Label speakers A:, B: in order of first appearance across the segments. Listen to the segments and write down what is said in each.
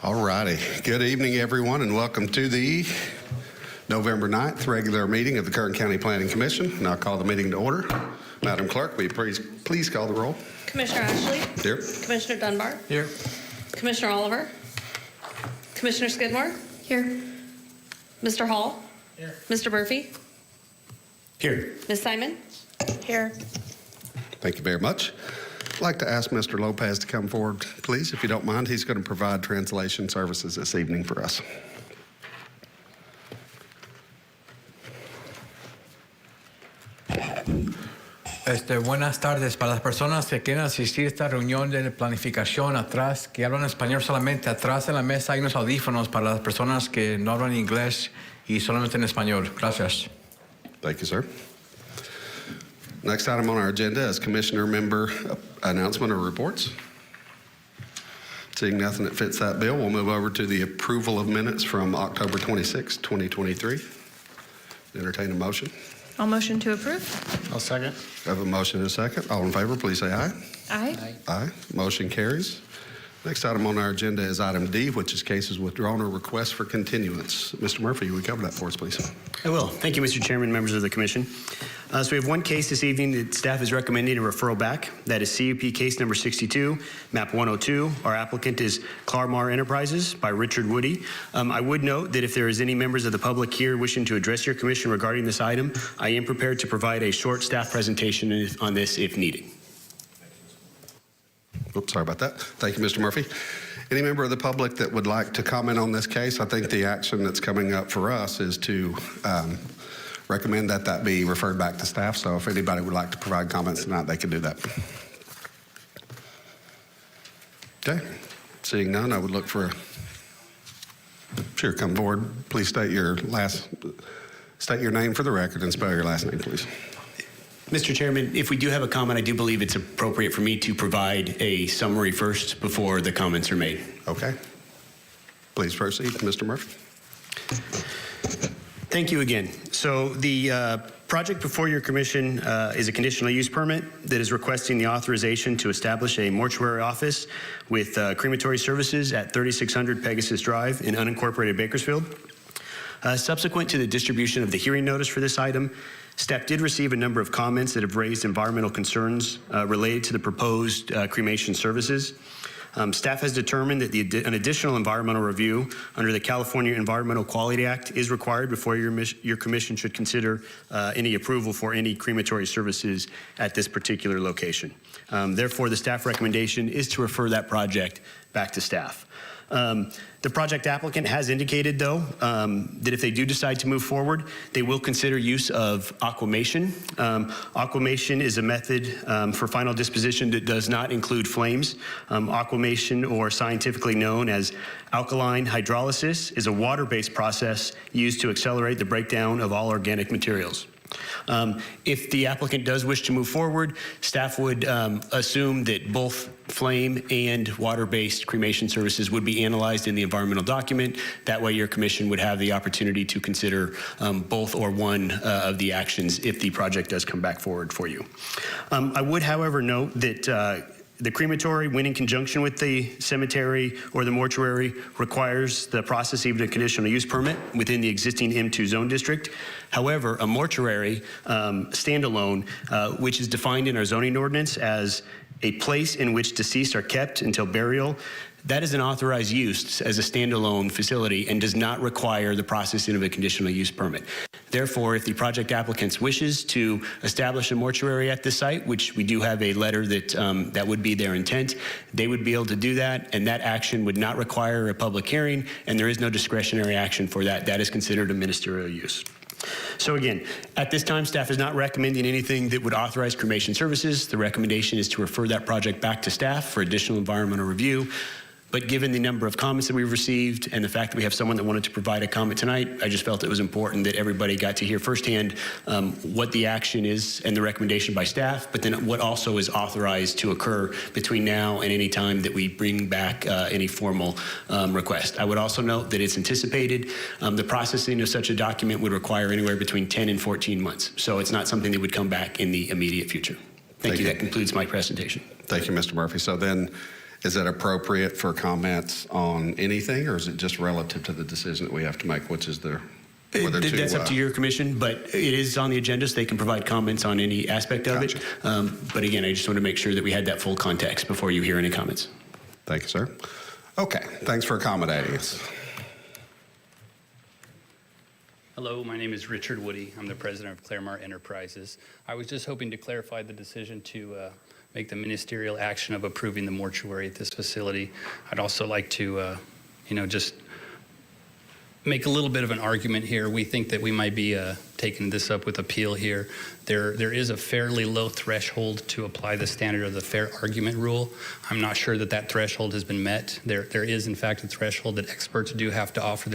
A: All righty. Good evening, everyone, and welcome to the November 9th regular meeting of the Kern County Planning Commission. And I'll call the meeting to order. Madam Clerk, will you please call the roll?
B: Commissioner Ashley?
A: Here.
B: Commissioner Dunbar?
C: Here.
B: Commissioner Oliver? Commissioner Skidmore? Here. Mr. Hall?
C: Here.
B: Mr. Murphy?
C: Here.
B: Ms. Simon? Here.
A: Thank you very much. I'd like to ask Mr. Lopez to come forward, please, if you don't mind. He's going to provide translation services this evening for us.
C: Buenas tardes. Para las personas que quieren asistir a esta reunión de planificación atrás, que hablan español solamente, atrás de la mesa hay unos audífonos para las personas que no hablan inglés y solamente en español. Gracias.
A: Thank you, sir. Next item on our agenda is commissioner member announcement or reports. Seeing nothing that fits that bill, we'll move over to the approval of minutes from October 26, 2023. Entertain a motion.
D: I'll motion to approve.
C: I'll second.
A: I have a motion and a second. All in favor, please say aye.
D: Aye.
A: Aye. Motion carries. Next item on our agenda is item D, which is cases withdrawn or requests for continuance. Mr. Murphy, will you cover that for us, please?
E: I will. Thank you, Mr. Chairman, members of the Commission. So we have one case this evening that staff is recommending a referral back. That is CUP case number 62, map 102. Our applicant is Clarmar Enterprises by Richard Woody. I would note that if there is any members of the public here wishing to address your commission regarding this item, I am prepared to provide a short staff presentation on this if needed.
A: Oops, sorry about that. Thank you, Mr. Murphy. Any member of the public that would like to comment on this case? I think the action that's coming up for us is to recommend that that be referred back to staff. So if anybody would like to provide comments tonight, they can do that. Okay. Seeing none, I would look for sure, come forward. Please state your name for the record and spell your last name, please.
E: Mr. Chairman, if we do have a comment, I do believe it's appropriate for me to provide a summary first before the comments are made.
A: Okay. Please proceed, Mr. Murphy.
E: Thank you again. So the project before your commission is a conditional use permit that is requesting the authorization to establish a mortuary office with crematory services at 3600 Pegasus Drive in unincorporated Bakersfield. Subsequent to the distribution of the hearing notice for this item, staff did receive a number of comments that have raised environmental concerns related to the proposed cremation services. Staff has determined that an additional environmental review under the California Environmental Quality Act is required before your commission should consider any approval for any crematory services at this particular location. Therefore, the staff recommendation is to refer that project back to staff. The project applicant has indicated, though, that if they do decide to move forward, they will consider use of aquamation. Aquamation is a method for final disposition that does not include flames. Aquamation, or scientifically known as alkaline hydrolysis, is a water-based process used to accelerate the breakdown of all organic materials. If the applicant does wish to move forward, staff would assume that both flame and water-based cremation services would be analyzed in the environmental document. That way your commission would have the opportunity to consider both or one of the actions if the project does come back forward for you. I would, however, note that the crematory, when in conjunction with the cemetery or the mortuary, requires the processing of a conditional use permit within the existing M2 zone district. However, a mortuary standalone, which is defined in our zoning ordinance as a place in which deceased are kept until burial, that is an authorized use as a standalone facility and does not require the processing of a conditional use permit. Therefore, if the project applicants wishes to establish a mortuary at this site, which we do have a letter that that would be their intent, they would be able to do that, and that action would not require a public hearing, and there is no discretionary action for that. That is considered a ministerial use. So again, at this time, staff is not recommending anything that would authorize cremation services. The recommendation is to refer that project back to staff for additional environmental review. But given the number of comments that we've received and the fact that we have someone that wanted to provide a comment tonight, I just felt it was important that everybody got to hear firsthand what the action is and the recommendation by staff, but then what also is authorized to occur between now and any time that we bring back any formal request. I would also note that it's anticipated the processing of such a document would require anywhere between 10 and 14 months. So it's not something that would come back in the immediate future. Thank you. That concludes my presentation.
A: Thank you, Mr. Murphy. So then, Is it appropriate for comments on anything, or is it just relative to the decision that we have to make, which is whether to...
E: That's up to your commission, but it is on the agenda, so they can provide comments on any aspect of it. But again, I just want to make sure that we had that full context before you hear any comments.
A: Thank you, sir. Okay, thanks for accommodating us.
F: Hello, my name is Richard Woody. I'm the president of Claremont Enterprises. I was just hoping to clarify the decision to make the ministerial action of approving the mortuary at this facility. I'd also like to, just make a little bit of an argument here. We think that we might be taking this up with appeal here. There is a fairly low threshold to apply the standard of the fair argument rule. I'm not sure that that threshold has been met. There is, in fact, a threshold that experts do have to offer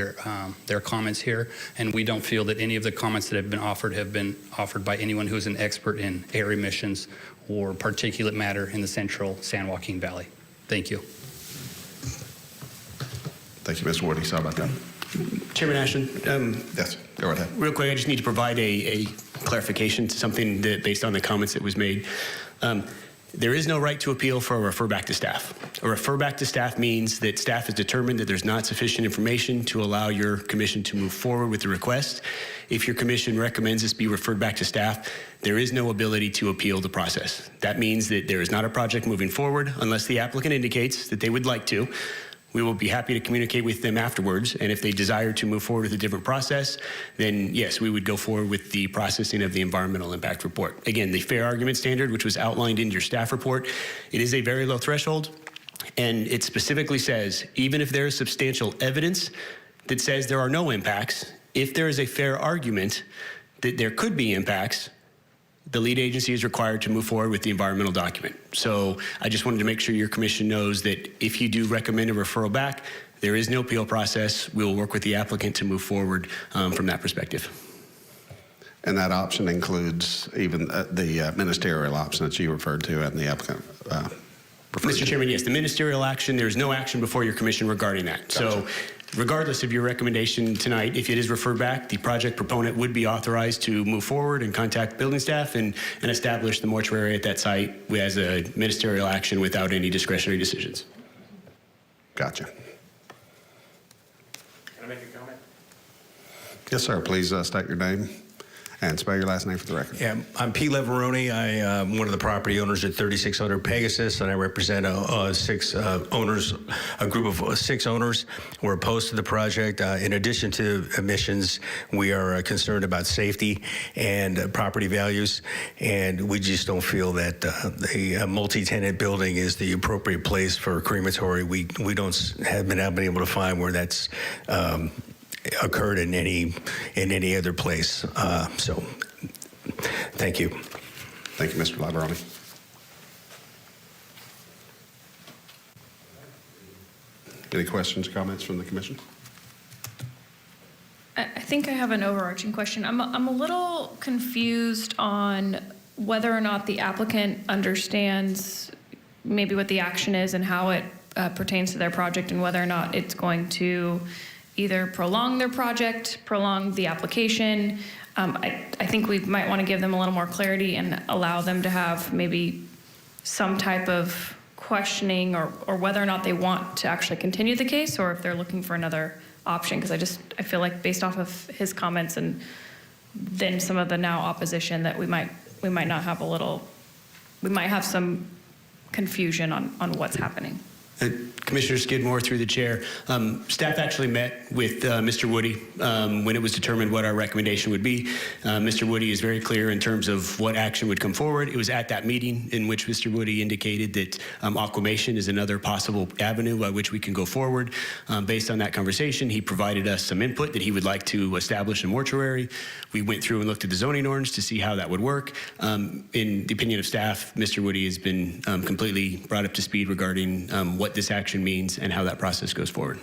F: their comments here, and we don't feel that any of the comments that have been offered by anyone who's an expert in air emissions or particulate matter in the central San Joaquin Valley. Thank you.
A: Thank you, Mr. Woody. Sorry about that.
E: Chairman Ashton,
A: Yes, go ahead.
E: real quick, I just need to provide a clarification to something that, based on the comments that was made. There is no right to appeal for a refer back to staff. A refer back to staff means that staff has determined that there's not sufficient information to allow your commission to move forward with the request. If your commission recommends this be referred back to staff, there is no ability to appeal the process. That means that there is not a project moving forward unless the applicant indicates that they would like to. We will be happy to communicate with them afterwards, and if they desire to move forward with a different process, then yes, we would go forward with the processing of the environmental impact report. Again, the fair argument standard, which was outlined in your staff report, it is a very low threshold, and it specifically says, even if there is substantial evidence that says there are no impacts, if there is a fair argument that there could be impacts, the lead agency is required to move forward with the environmental document. So I just wanted to make sure your commission knows that if you do recommend a referral back, there is no appeal process. We will work with the applicant to move forward from that perspective.
A: And that option includes even the ministerial option that you referred to and the applicant referred to.
E: Mr. Chairman, yes, the ministerial action, there's no action before your commission regarding that.
A: Gotcha.
E: So regardless of your recommendation tonight, if it is referred back, the project proponent would be authorized to move forward and contact building staff and establish the mortuary at that site as a ministerial action without any discretionary decisions.
A: Gotcha.
G: Can I make a comment?
A: Yes, sir. Please state your name and spell your last name for the record.
G: Yeah, I'm P. Leveroni. I'm one of the property owners at 3600 Pegasus, and I represent a group of 6 owners who are opposed to the project. In addition to emissions, we are concerned about safety and property values, and we just don't feel that a multi-tenant building is the appropriate place for a crematory. We haven't been able to find where that's occurred in any other place. So, thank you.
A: Thank you, Mr. Labaroni. Any questions, comments from the commission?
D: I think I have an overarching question. I'm a little confused on whether or not the applicant understands maybe what the action is and how it pertains to their project, and whether or not it's going to either prolong their project, prolong the application. I think we might want to give them a little more clarity and allow them to have maybe some type of questioning, or whether or not they want to actually continue the case, or if they're looking for another option. Because I feel like based off of his comments and then some of the now opposition, that we might not have we might have some confusion on what's happening.
E: Commissioner Skidmore, through the chair, staff actually met with Mr. Woody when it was determined what our recommendation would be. Mr. Woody is very clear in terms of what action would come forward. It was at that meeting in which Mr. Woody indicated that aquamation is another possible avenue by which we can go forward. Based on that conversation, he provided us some input that he would like to establish a mortuary. We went through and looked at the zoning ordinance to see how that would work. In the opinion of staff, Mr. Woody has been completely brought up to speed regarding what this action means and how that process goes forward.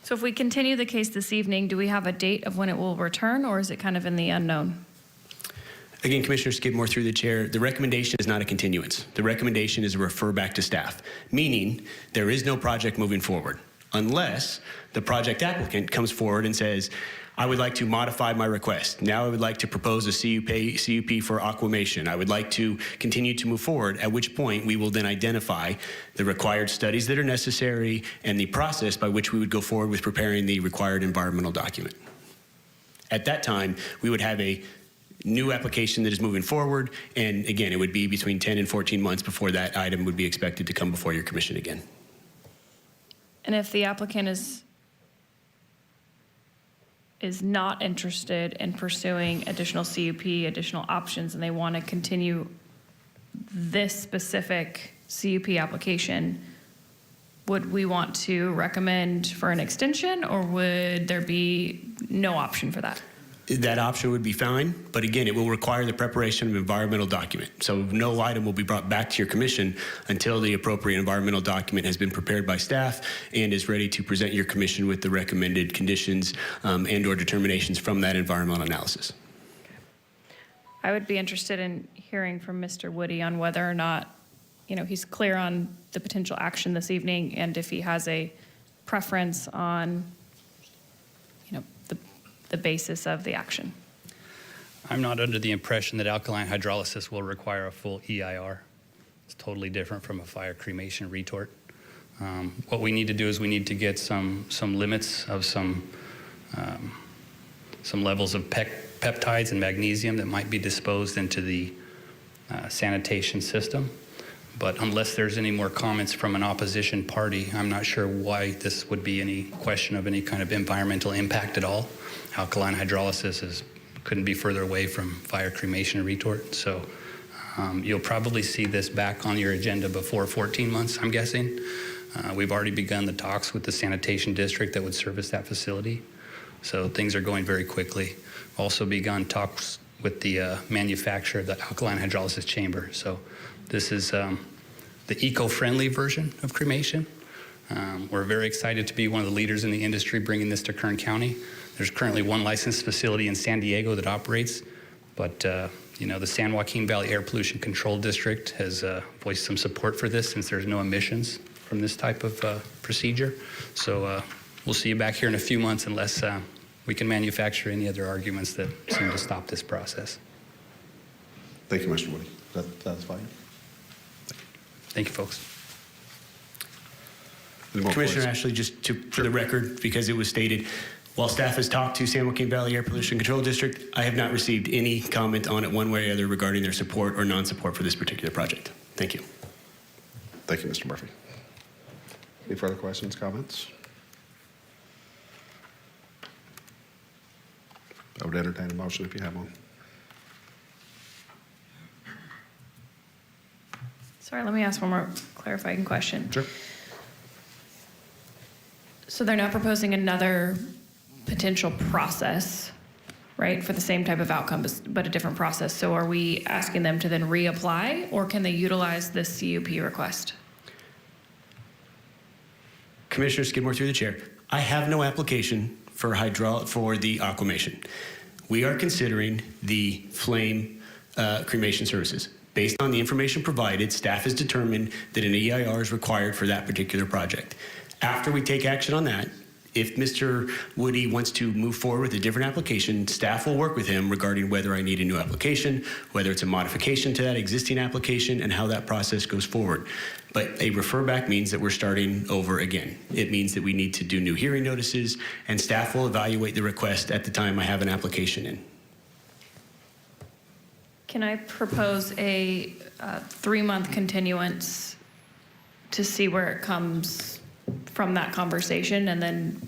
D: So if we continue the case this evening, do we have a date of when it will return, or is it kind of in the unknown?
E: Again, Commissioner Skidmore, through the chair, the recommendation is not a continuance. The recommendation is a refer back to staff, meaning there is no project moving forward unless the project applicant comes forward and says, I would like to modify my request. Now I would like to propose a CUP for aquamation. I would like to continue to move forward, at which point we will then identify the required studies that are necessary and the process by which we would go forward with preparing the required environmental document. At that time, we would have a new application that is moving forward, and again, it would be between 10 and 14 months before that item would be expected to come before your commission again.
D: And if the applicant is not interested in pursuing additional CUP, additional options, and they want to continue this specific CUP application, would we want to recommend for an extension, or would there be no option for that?
E: That option would be fine, but again, it will require the preparation of an environmental document. So no item will be brought back to your commission until the appropriate environmental document has been prepared by staff and is ready to present your commission with the recommended conditions and or determinations from that environmental analysis.
D: I would be interested in hearing from Mr. Woody on whether or not, he's clear on the potential action this evening, and if he has a preference on, the basis of the action.
F: I'm not under the impression that alkaline hydrolysis will require a full EIR. It's totally different from a fire cremation retort. What we need to do is we need to get some limits of some levels of peptides and magnesium that might be disposed into the sanitation system. But unless there's any more comments from an opposition party, I'm not sure why this would be any question of any kind of environmental impact at all. Alkaline hydrolysis couldn't be further away from fire cremation retort. So you'll probably see this back on your agenda before 14 months, I'm guessing. We've already begun the talks with the sanitation district that would service that facility. So things are going very quickly. Also begun talks with the manufacturer of the alkaline hydrolysis chamber. So this is the eco-friendly version of cremation. We're very excited to be one of the leaders in the industry bringing this to Kern County. There's currently one licensed facility in San Diego that operates, but the San Joaquin Valley Air Pollution Control District has voiced some support for this since there's no emissions from this type of procedure. So we'll see you back here in a few months unless we can manufacture any other arguments that seem to stop this process.
A: Thank you, Mr. Woody. That's fine.
F: Thank you, folks.
A: Any more
E: Commissioner
A: questions?
E: Ashley, just for the record, because it was stated, while staff has talked to San Joaquin Valley Air Pollution Control District, I have not received any comment on it one way or the other regarding their support or non-support for this particular project. Thank you.
A: Thank you, Mr. Murphy. Any further questions, comments? I would entertain a motion if you have one.
D: Sorry, let me ask one more clarifying question.
A: Sure.
D: So they're not proposing another potential process, right, for the same type of outcome, but a different process. So are we asking them to then reapply, or can they utilize this CUP request?
E: Commissioner Skidmore, through the chair, I have no application for the aquamation. We are considering the flame cremation services. Based on the information provided, staff has determined that an EIR is required for that particular project. After we take action on that, if Mr. Woody wants to move forward with a different application, staff will work with him regarding whether I need a new application, whether it's a modification to that existing application, and how that process goes forward. But a refer back means that we're starting over again. It means that we need to do new hearing notices, and staff will evaluate the request at the time I have an application in.
D: Can I propose a 3-month continuance to see where it comes from that conversation, and then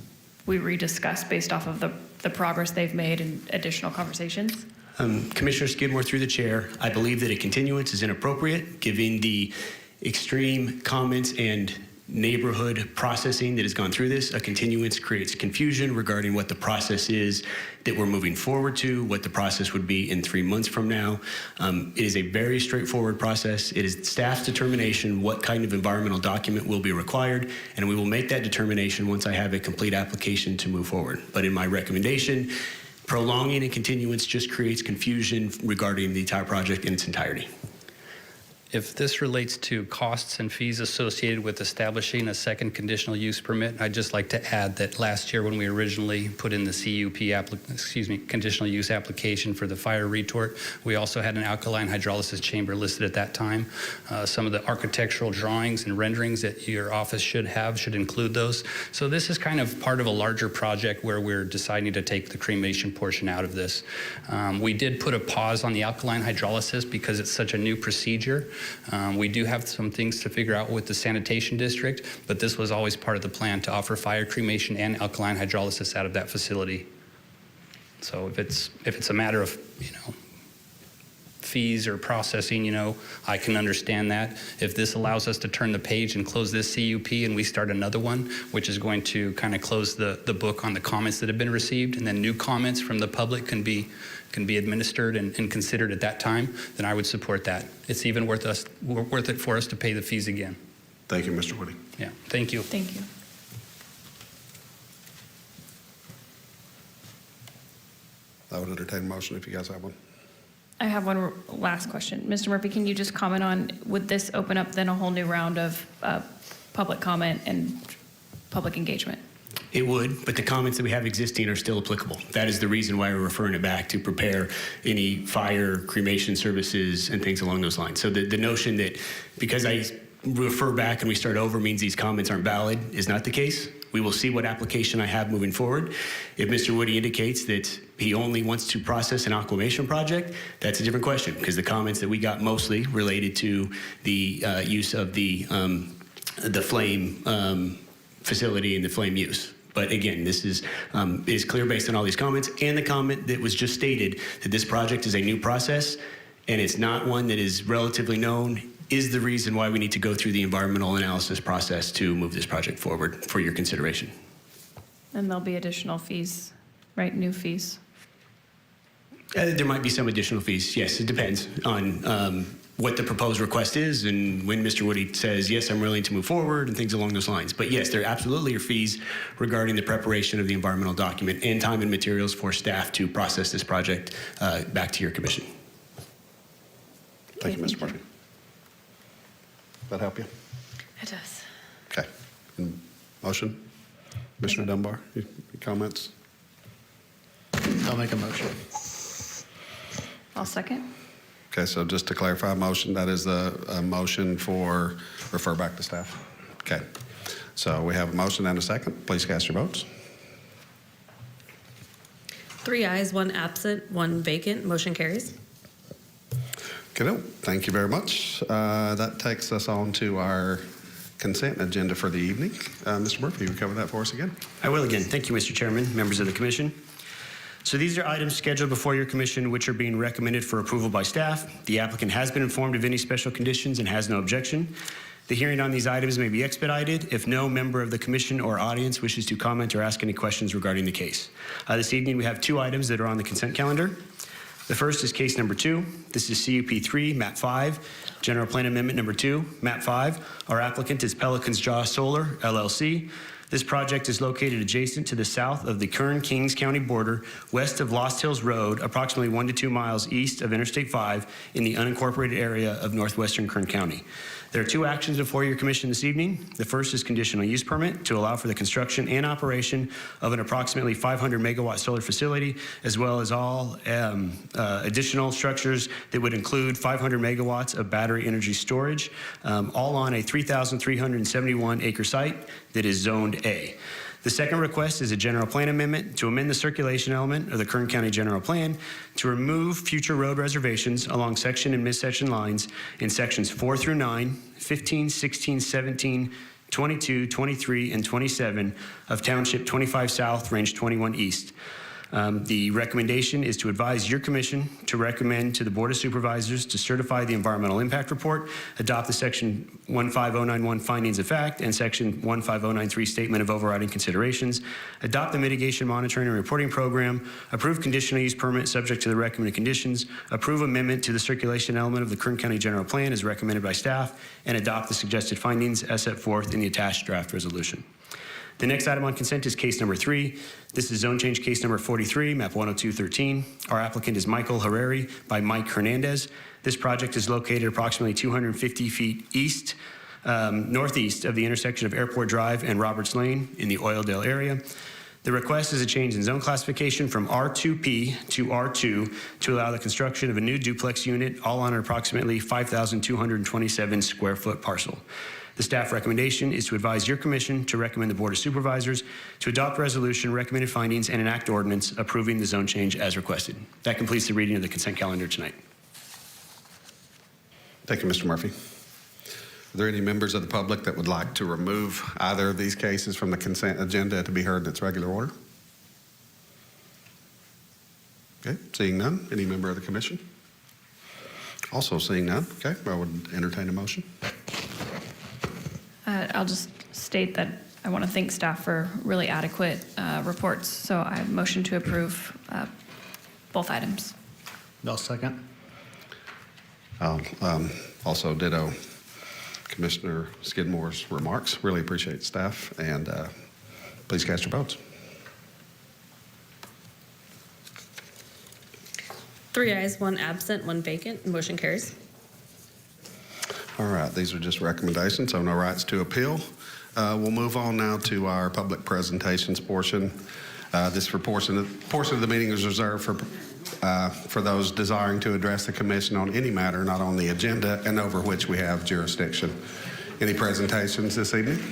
D: we rediscuss based off of the progress they've made and additional conversations?
E: Commissioner Skidmore, through the chair, I believe that a continuance is inappropriate, given the extreme comments and neighborhood processing that has gone through this. A continuance creates confusion regarding what the process is that we're moving forward to, what the process would be in 3 months from now. It is a very straightforward process. It is staff's determination what kind of environmental document will be required, and we will make that determination once I have a complete application to move forward. But in my recommendation, prolonging a continuance just creates confusion regarding the entire project in its entirety.
F: If this relates to costs and fees associated with establishing a second conditional use permit, I'd just like to add that last year when we originally put in the conditional use application for the fire retort, we also had an alkaline hydrolysis chamber listed at that time. Some of the architectural drawings and renderings that your office should include those. So this is kind of part of a larger project where we're deciding to take the cremation portion out of this. We did put a pause on the alkaline hydrolysis because it's such a new procedure. We do have some things to figure out with the sanitation district, but this was always part of the plan to offer fire cremation and alkaline hydrolysis out of that facility. So if it's a matter of, fees or processing, I can understand that. If this allows us to turn the page and close this CUP and we start another one, which is going to kind of close the book on the comments that have been received, and then new comments from the public can be administered and considered at that time, then I would support that. It's even worth it for us to pay the fees again.
A: Thank you, Mr. Woody.
F: Yeah, thank you.
D: Thank you.
A: I would entertain a motion if you guys have one.
D: I have one last question. Mr. Murphy, can you just comment on, would this open up then a whole new round of public comment and public engagement?
E: It would, but the comments that we have existing are still applicable. That is the reason why we're referring it back to prepare any fire, cremation services, and things along those lines. So the notion that because I refer back and we start over means these comments aren't valid is not the case. We will see what application I have moving forward. If Mr. Woody indicates that he only wants to process an aquamation project, that's a different question, because the comments that we got mostly related to the use of the flame facility and the flame use. But again, this is clear based on all these comments and the comment that was just stated that this project is a new process and it's not one that is relatively known, is the reason why we need to go through the environmental analysis process to move this project forward for your consideration.
D: And there'll be additional fees, right? New fees.
E: There might be some additional fees. Yes, it depends on what the proposed request is and when Mr. Woody says, yes, I'm willing to move forward and things along those lines. But yes, there absolutely are fees regarding the preparation of the environmental document and time and materials for staff to process this project back to your commission.
A: Thank you, Mr. Murphy. That help you?
D: It does.
A: Okay. Motion? Commissioner Dunbar, your comments?
H: I'll make a motion.
D: I'll second.
A: Okay, so just to clarify, motion, that is a motion for refer back to staff. Okay. So we have a motion and a second. Please cast your votes.
B: 3 ayes, 1 absent, 1 vacant. Motion carries.
A: Okay, thank you very much. That takes us on to our consent agenda for the evening. Mr. Murphy, you cover that for us again?
E: I will again. Thank you, Mr. Chairman, members of the commission. So these are items scheduled before your commission which are being recommended for approval by staff. The applicant has been informed of any special conditions and has no objection. The hearing on these items may be expedited if no member of the commission or audience wishes to comment or ask any questions regarding the case. This evening we have 2 items that are on the consent calendar. The first is case number 2. This is CUP 3, map 5, general plan amendment number 2, map 5. Our applicant is Pelican's Jaw Solar, LLC. This project is located adjacent to the south of the Kern-Kings County border, west of Lost Hills Road, approximately 1 to 2 miles east of Interstate 5 in the unincorporated area of northwestern Kern County. There are 2 actions before your commission this evening. The first is conditional use permit to allow for the construction and operation of an approximately 500 megawatt solar facility, as well as all additional structures that would include 500 megawatts of battery energy storage, all on a 3,371 acre site that is zoned A. The second request is a general plan amendment to amend the circulation element of the Kern County General Plan to remove future road reservations along section and midsection lines in sections 4 through 9, 15, 16, 17, 22, 23, and 27 of Township 25 South, Range 21 East. The recommendation is to advise your commission to recommend to the Board of Supervisors to certify the environmental impact report, adopt the section 15091 findings of fact and section 15093 statement of overriding considerations, adopt the mitigation monitoring and reporting program, approve conditional use permit subject to the recommended conditions, approve amendment to the circulation element of the Kern County General Plan as recommended by staff, and adopt the suggested findings as set forth in the attached draft resolution. The next item on consent is case number 3. This is zone change case number 43, map 10213. Our applicant is Michael Herreri by Mike Hernandez. This project is located approximately 250 feet east, northeast of the intersection of Airport Drive and Roberts Lane in the Oildale area. The request is a change in zone classification from R2P to R2 to allow the construction of a new duplex unit, all on an approximately 5,227 square foot parcel. The staff recommendation is to advise your commission to recommend the Board of Supervisors to adopt resolution, recommended findings, and enact ordinance approving the zone change as requested. That completes the reading of the consent calendar tonight.
A: Thank you, Mr. Murphy. Are there any members of the public that would like to remove either of these cases from the consent agenda to be heard in its regular order? Okay, seeing none. Any member of the commission? Also seeing none. Okay, I would entertain a motion.
D: I'll just state that I want to thank staff for really adequate reports. So I motion to approve both items.
H: I'll second.
A: I'll also ditto Commissioner Skidmore's remarks. Really appreciate staff, and please cast your votes.
B: 3 ayes, 1 absent, 1 vacant. Motion carries.
A: All right, these are just recommendations, so no rights to appeal. We'll move on now to our public presentations portion. This portion of the meeting is reserved for those desiring to address the commission on any matter not on the agenda and over which we have jurisdiction. Any presentations this evening?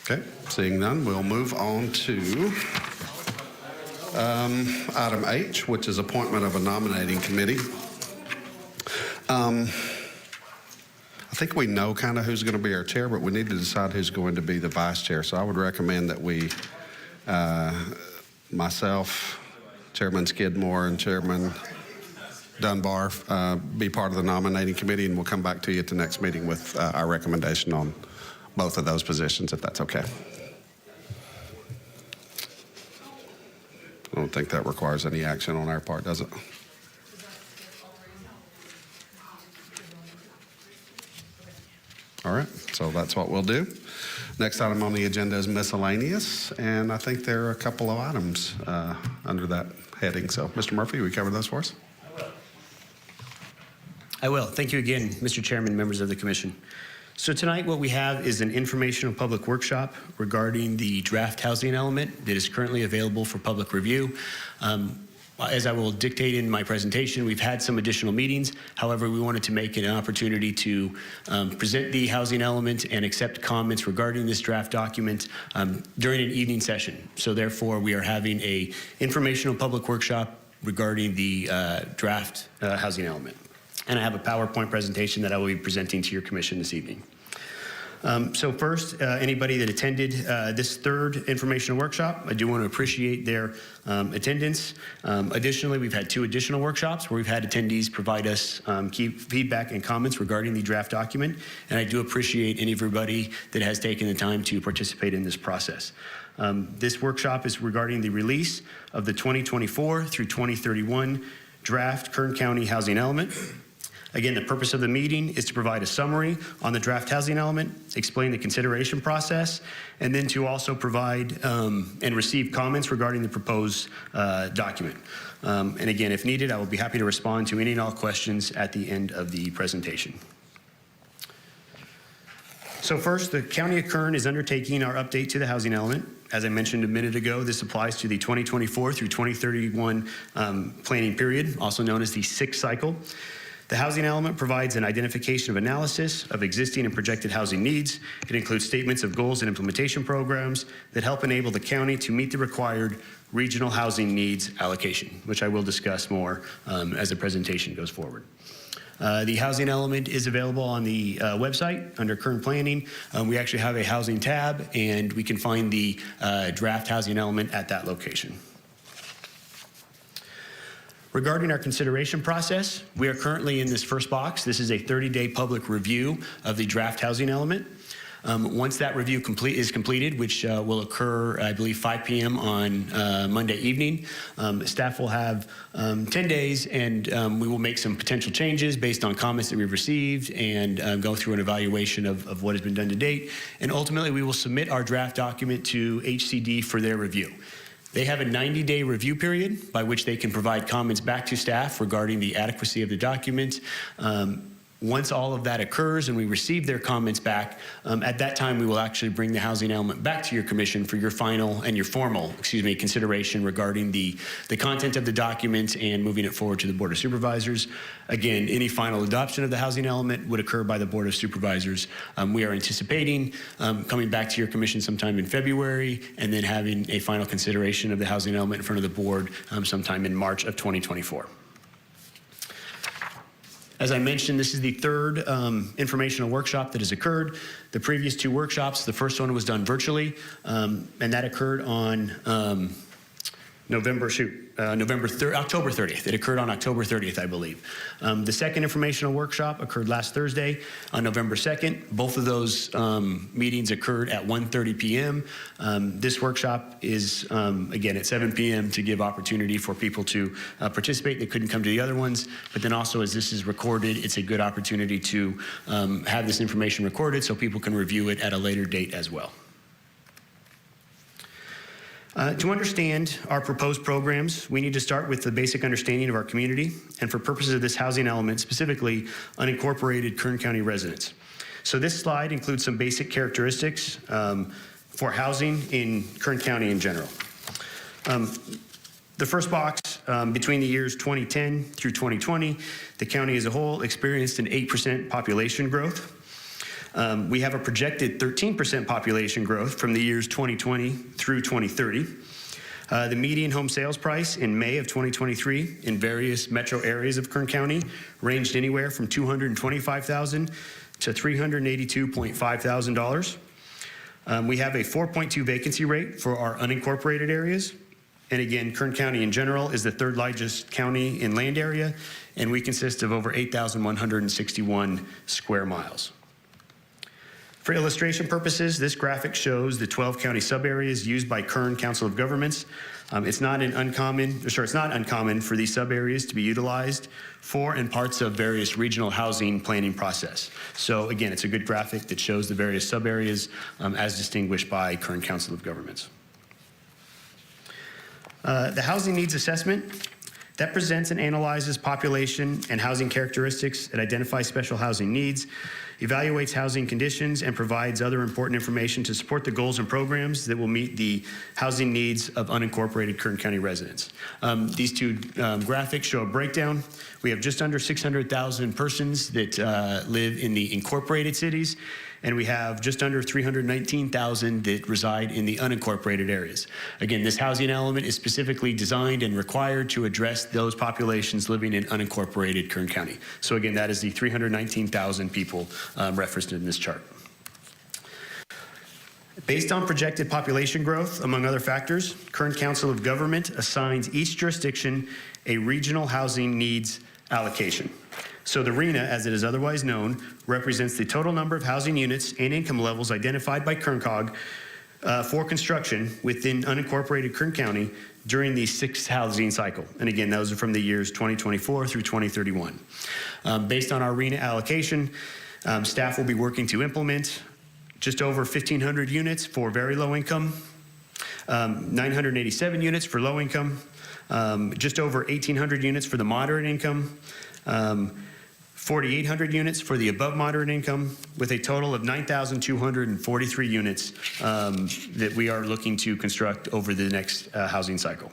A: Okay, seeing none, we'll move on to item H, which is appointment of a nominating committee. I think we know kind of who's going to be our chair, but we need to decide who's going to be the vice chair. So I would recommend that we, myself, Chairman Skidmore, and Chairman Dunbar be part of the nominating committee, and we'll come back to you at the next meeting with our recommendation on both of those positions, if that's okay. I don't think that requires any action on our part, does it? All right, so that's what we'll do. Next item on the agenda is miscellaneous, and I think there are a couple of items under that heading. So, Mr. Murphy, will you cover those for us?
E: I will. Thank you again, Mr. Chairman, members of the commission. So tonight what we have is an informational public workshop regarding the draft housing element that is currently available for public review. As I will dictate in my presentation, we've had some additional meetings. However, we wanted to make it an opportunity to present the housing element and accept comments regarding this draft document during an evening session. So therefore, we are having a informational public workshop regarding the draft housing element. And I have a PowerPoint presentation that I will be presenting to your commission this evening. So first, anybody that attended this third informational workshop, I do want to appreciate their attendance. Additionally, we've had 2 additional workshops where we've had attendees provide us key feedback and comments regarding the draft document, and I do appreciate everybody that has taken the time to participate in this process. This workshop is regarding the release of the 2024 through 2031 draft Kern County housing element. Again, the purpose of the meeting is to provide a summary on the draft housing element, explain the consideration process, and then to also provide and receive comments regarding the proposed document. And again, if needed, I will be happy to respond to any and all questions at the end of the presentation. So first, the County of Kern is undertaking our update to the housing element. As I mentioned a minute ago, this applies to the 2024 through 2031 planning period, also known as the 6th cycle. The housing element provides an identification of analysis of existing and projected housing needs. It includes statements of goals and implementation programs that help enable the county to meet the required regional housing needs allocation, which I will discuss more as the presentation goes forward. The housing element is available on the website under Kern Planning. We actually have a housing tab, and we can find the draft housing element at that location. Regarding our consideration process, we are currently in this first box. This is a 30-day public review of the draft housing element. Once that review is completed, which will occur, I believe, 5 p.m. on Monday evening, staff will have 10 days, and we will make some potential changes based on comments that we've received and go through an evaluation of what has been done to date. And ultimately, we will submit our draft document to HCD for their review. They have a 90-day review period by which they can provide comments back to staff regarding the adequacy of the document. Once all of that occurs and we receive their comments back, at that time we will actually bring the housing element back to your commission for your final and your formal, consideration regarding the content of the document and moving it forward to the Board of Supervisors. Again, any final adoption of the housing element would occur by the Board of Supervisors. We are anticipating coming back to your commission sometime in February and then having a final consideration of the housing element in front of the board sometime in March of 2024. As I mentioned, this is the third informational workshop that has occurred. The previous two workshops, the first one was done virtually, and that occurred on October 30th. It occurred on October 30th, I believe. The second informational workshop occurred last Thursday on November 2nd. Both of those meetings occurred at 1:30 p.m. This workshop is, again, at 7 p.m. to give opportunity for people to participate that couldn't come to the other ones. But then also, as this is recorded, it's a good opportunity to have this information recorded so people can review it at a later date as well. To understand our proposed programs, we need to start with the basic understanding of our community, and for purposes of this housing element, specifically unincorporated Kern County residents. So this slide includes some basic characteristics for housing in Kern County in general. The first box, between the years 2010 through 2020, the county as a whole experienced an 8% population growth. We have a projected 13% population growth from the years 2020 through 2030. The median home sales price in May of 2023 in various metro areas of Kern County ranged anywhere from $225,000 to $382.5 thousand. We have a 4.2 vacancy rate for our unincorporated areas. And again, Kern County in general is the third largest county in land area, and we consist of over 8,161 square miles. For illustration purposes, this graphic shows the 12 county subareas used by Kern Council of Governments. It's not uncommon for these subareas to be utilized for and parts of various regional housing planning process. So again, it's a good graphic that shows the various subareas as distinguished by Kern Council of Governments. The housing needs assessment that presents and analyzes population and housing characteristics. It identifies special housing needs, evaluates housing conditions, and provides other important information to support the goals and programs that will meet the housing needs of unincorporated Kern County residents. These two graphics show a breakdown. We have just under 600,000 persons that live in the incorporated cities, and we have just under 319,000 that reside in the unincorporated areas. Again, this housing element is specifically designed and required to address those populations living in unincorporated Kern County. So again, that is the 319,000 people referenced in this chart. Based on projected population growth, among other factors, Kern Council of Government assigns each jurisdiction a regional housing needs allocation. So the RHNA, as it is otherwise known, represents the total number of housing units and income levels identified by KernCog for construction within unincorporated Kern County during the sixth housing cycle. And again, those are from the years 2024 through 2031. Based on our RHNA allocation, staff will be working to implement just over 1,500 units for very low income, 987 units for low income, just over 1,800 units for the moderate income, 4,800 units for the above moderate income, with a total of 9,243 units that we are looking to construct over the next housing cycle.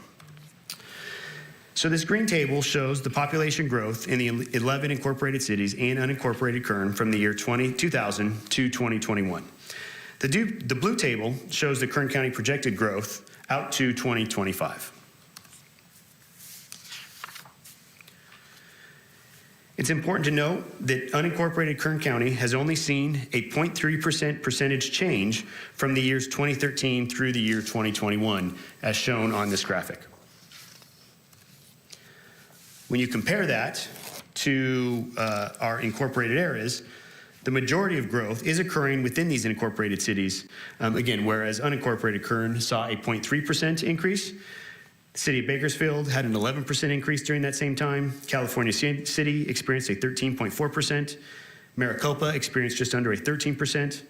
E: So this green table shows the population growth in the 11 incorporated cities and unincorporated Kern from the year 2000 to 2021. The blue table shows the Kern County projected growth out to 2025. It's important to note that unincorporated Kern County has only seen a 0.3% percentage change from the years 2013 through the year 2021, as shown on this graphic. When you compare that to our incorporated areas, the majority of growth is occurring within these incorporated cities. Again, whereas unincorporated Kern saw a 0.3% increase, the city of Bakersfield had an 11% increase during that same time. California City experienced a 13.4%. Maricopa experienced just under a 13%.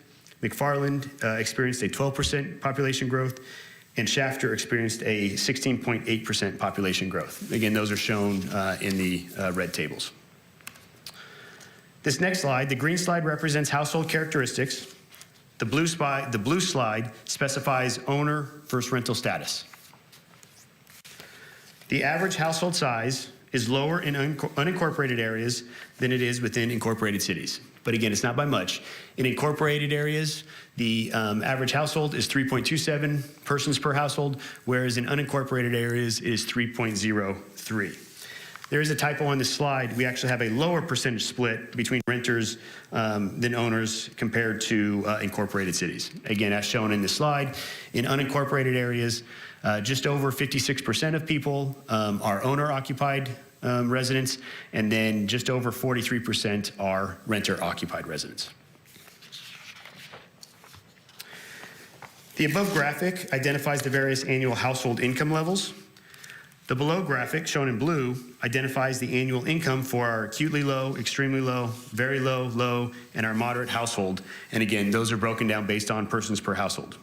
E: McFarland experienced a 12% population growth. and Shafter experienced a 16.8% population growth. Again, those are shown in the red tables. This next slide, the green slide represents household characteristics. The blue slide specifies owner versus rental status. The average household size is lower in unincorporated areas than it is within incorporated cities. But again, it's not by much. In incorporated areas, the average household is 3.27 persons per household, whereas in unincorporated areas it is 3.03. There is a typo on this slide. We actually have a lower percentage split between renters than owners compared to incorporated cities. Again, as shown in this slide, in unincorporated areas, just over 56% of people are owner-occupied residents, and then just over 43% are renter-occupied residents. The above graphic identifies the various annual household income levels. The below graphic, shown in blue, identifies the annual income for our acutely low, extremely low, very low, low, and our moderate household. And again, those are broken down based on persons per household.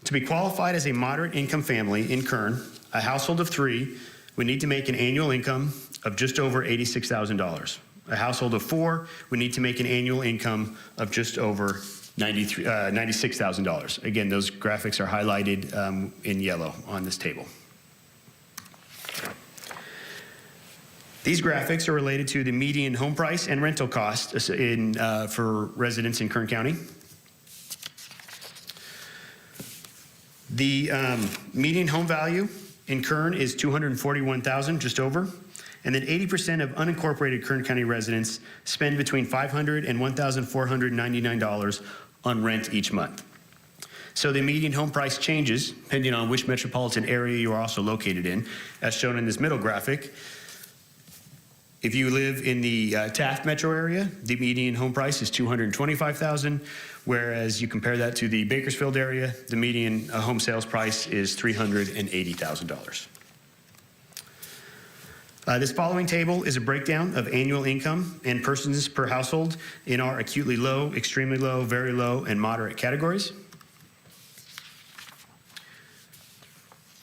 E: To be qualified as a moderate income family in Kern, a household of 3 would need to make an annual income of just over $86,000. A household of 4 would need to make an annual income of just over $96,000. Again, those graphics are highlighted in yellow on this table. These graphics are related to the median home price and rental cost for residents in Kern County. The median home value in Kern is $241,000, just over. And then 80% of unincorporated Kern County residents spend between $500 and $1,499 on rent each month. So the median home price changes depending on which metropolitan area you are also located in, as shown in this middle graphic. If you live in the Taft metro area, the median home price is $225,000, whereas you compare that to the Bakersfield area, the median home sales price is $380,000. This following table is a breakdown of annual income and persons per household in our acutely low, extremely low, very low, and moderate categories.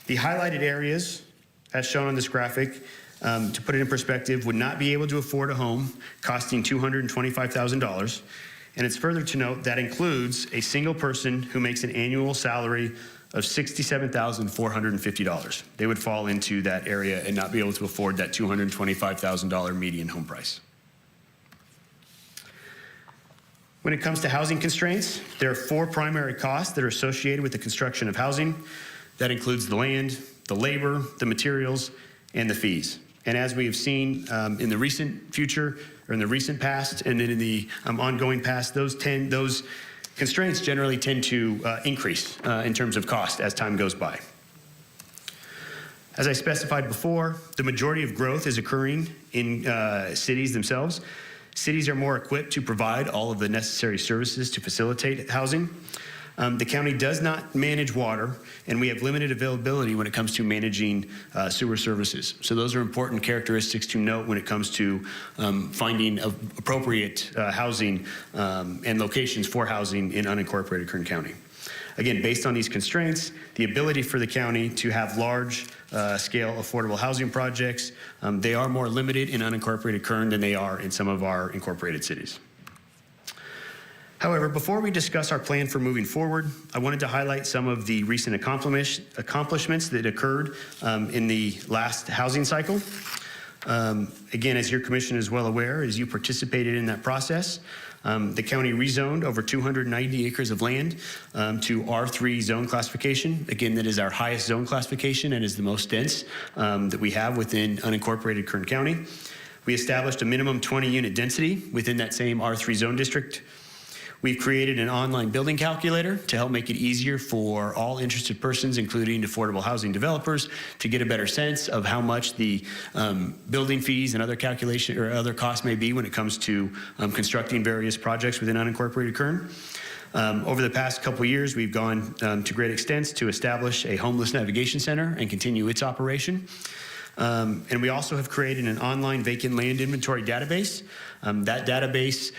E: The highlighted areas, as shown on this graphic, to put it in perspective, would not be able to afford a home costing $225,000. And it's further to note that includes a single person who makes an annual salary of $67,450. They would fall into that area and not be able to afford that $225,000 median home price. When it comes to housing constraints, there are 4 primary costs that are associated with the construction of housing. That includes the land, the labor, the materials, and the fees. And as we have seen in the recent future, or in the recent past, and then in the ongoing past, those constraints generally tend to increase in terms of cost as time goes by. As I specified before, the majority of growth is occurring in cities themselves. Cities are more equipped to provide all of the necessary services to facilitate housing. The county does not manage water, and we have limited availability when it comes to managing sewer services. So those are important characteristics to note when it comes to finding appropriate housing and locations for housing in unincorporated Kern County. Again, based on these constraints, the ability for the county to have large scale affordable housing projects, they are more limited in unincorporated Kern than they are in some of our incorporated cities. However, before we discuss our plan for moving forward, I wanted to highlight some of the recent accomplishments that occurred in the last housing cycle. Again, as your commission is well aware, as you participated in that process, the county rezoned over 290 acres of land to R3 zone classification. Again, that is our highest zone classification and is the most dense that we have within unincorporated Kern County. We established a minimum 20-unit density within that same R3 zone district. We've created an online building calculator to help make it easier for all interested persons, including affordable housing developers, to get a better sense of how much the building fees and other calculation or other costs may be when it comes to constructing various projects within unincorporated Kern. Over the past couple of years, we've gone to great extents to establish a homeless navigation center and continue its operation. And we also have created an online vacant land inventory database. That database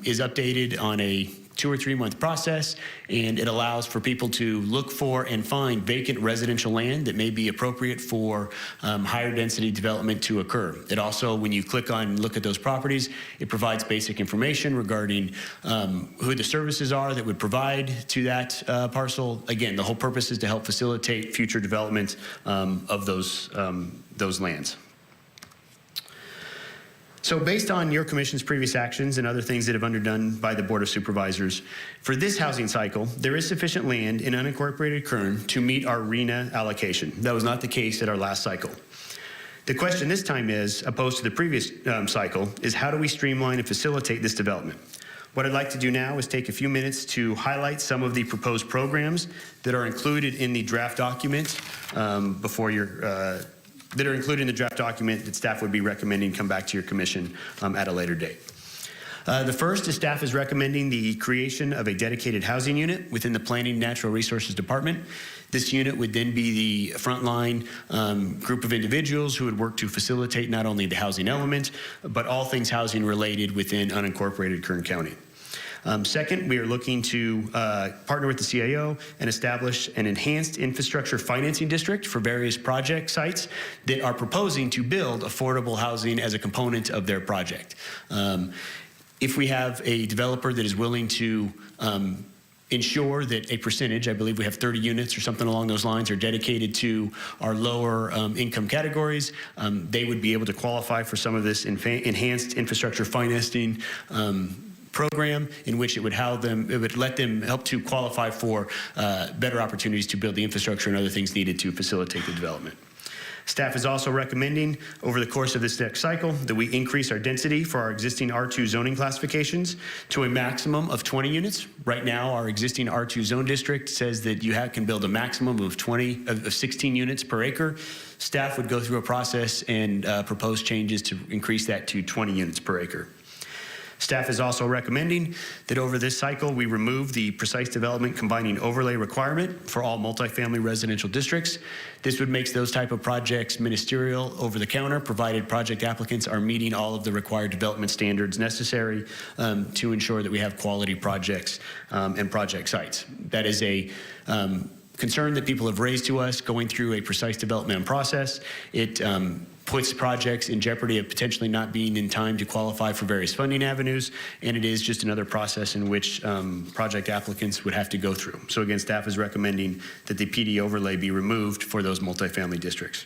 E: is updated on a 2 or 3 month process, and it allows for people to look for and find vacant residential land that may be appropriate for higher density development to occur. It also, when you click on look at those properties, it provides basic information regarding who the services are that would provide to that parcel. Again, the whole purpose is to help facilitate future development of those lands. So based on your commission's previous actions and other things that have underdone by the Board of Supervisors, for this housing cycle, there is sufficient land in unincorporated Kern to meet our RENA allocation. That was not the case at our last cycle. The question this time is, opposed to the previous cycle, is how do we streamline and facilitate this development? What I'd like to do now is take a few minutes to highlight some of the proposed programs that are included in the draft document that are included in the draft document that staff would be recommending come back to your commission at a later date. The first is staff is recommending the creation of a dedicated housing unit within the Planning and Natural Resources Department. This unit would then be the frontline group of individuals who would work to facilitate not only the housing element, but all things housing related within unincorporated Kern County. Second, we are looking to partner with the CAO and establish an enhanced infrastructure financing district for various project sites that are proposing to build affordable housing as a component of their project. If we have a developer that is willing to ensure that a percentage, I believe we have 30 units or something along those lines, are dedicated to our lower income categories, they would be able to qualify for some of this enhanced infrastructure financing program, in which it would let them help to qualify for better opportunities to build the infrastructure and other things needed to facilitate the development. Staff is also recommending over the course of this next cycle that we increase our density for our existing R2 zoning classifications to a maximum of 20 units. Right now, our existing R2 zone district says that you can build a maximum of 16 units per acre. Staff would go through a process and propose changes to increase that to 20 units per acre. Staff is also recommending that over this cycle, we remove the precise development combining overlay requirement for all multifamily residential districts. This would make those type of projects ministerial over the counter, provided project applicants are meeting all of the required development standards necessary to ensure that we have quality projects and project sites. That is a concern that people have raised to us going through a precise development process. It puts projects in jeopardy of potentially not being in time to qualify for various funding avenues, and it is just another process in which project applicants would have to go through. So again, staff is recommending that the PD overlay be removed for those multifamily districts.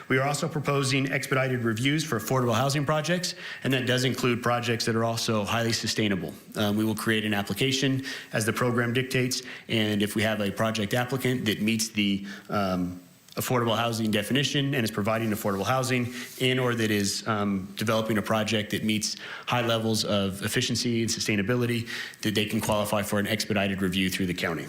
E: We are also proposing expedited reviews for affordable housing projects, and that does include projects that are also highly sustainable. We will create an application as the program dictates, and if we have a project applicant that meets the affordable housing definition and is providing affordable housing, and or that is developing a project that meets high levels of efficiency and sustainability, that they can qualify for an expedited review through the county.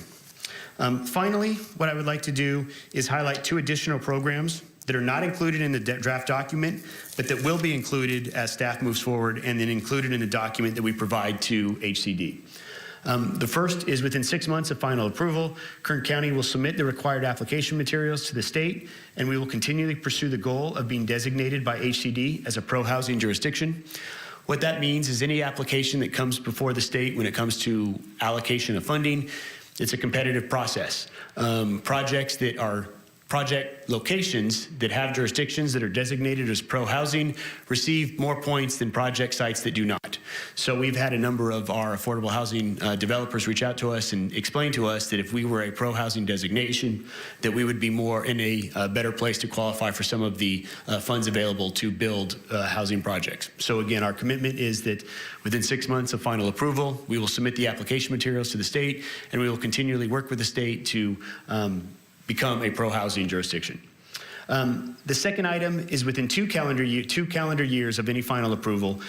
E: Finally, what I would like to do is highlight 2 additional programs that are not included in the draft document, but that will be included as staff moves forward and then included in the document that we provide to HCD. The first is within 6 months of final approval, Kern County will submit the required application materials to the state, and we will continually pursue the goal of being designated by HCD as a pro-housing jurisdiction. What that means is any application that comes before the state when it comes to allocation of funding, it's a competitive process. Projects that are project locations that have jurisdictions that are designated as pro-housing receive more points than project sites that do not. So we've had a number of our affordable housing developers reach out to us and explain to us that if we were a pro-housing designation, that we would be more in a better place to qualify for some of the funds available to build housing projects. So again, our commitment is that within 6 months of final approval, we will submit the application materials to the state, and we will continually work with the state to become a pro-housing jurisdiction. The second item is within 2 calendar years of any final approval,